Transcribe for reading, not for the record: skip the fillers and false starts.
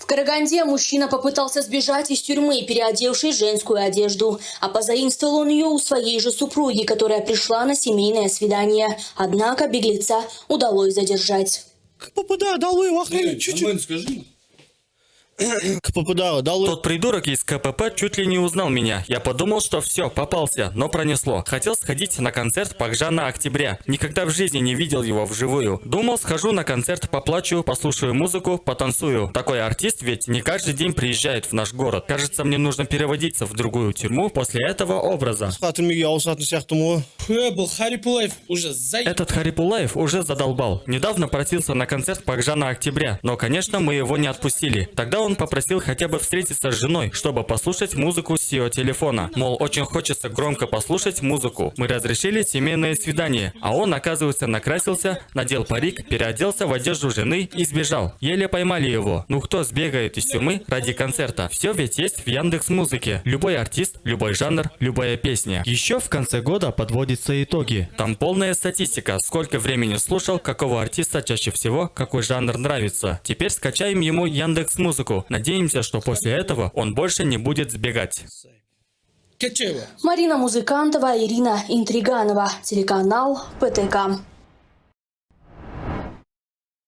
В Караганде мужчина попытался сбежать из тюрьмы, переодевшись в женскую одежду. А позаимствовал он ее у своей же супруги, которая пришла на семейное свидание. Однако беглеца удалось задержать. Нормально скажи. Тот придурок из КПП чуть ли не узнал меня. Я подумал, что все, попался, но пронесло. Хотел сходить на концерт Богдана Октября. Никогда в жизни не видел его вживую. Думал, схожу на концерт, поплачу, послушаю музыку, потанцую. Такой артист ведь не каждый день приезжает в наш город. Кажется, мне нужно переводиться в другую тюрьму после этого образа. Был Харипулаев уже Этот Харипулаев уже задолбал. Недавно просился на концерт Богдана Октября, но, конечно, мы его не отпустили. Тогда он попросил хотя бы встретиться с женой, чтобы послушать музыку с ее телефона. Мол, очень хочется громко послушать музыку. Мы разрешили семейное свидание, а он, оказывается, накрасился, надел парик, переоделся в одежду жены и сбежал. Еле поймали его. Ну кто сбегает из тюрьмы ради концерта? Все ведь есть в Яндекс.Музыке. Любой артист, любой жанр, любая песня. Еще в конце года подводятся итоги. Там полная статистика, сколько времени слушал, какого артиста чаще всего, какой жанр нравится. Теперь скачаем ему Яндекс.Музыку. Надеемся, что после этого он больше не будет сбегать. Марина Музыкантова, Ирина Интриганова. Телеканал ПТК.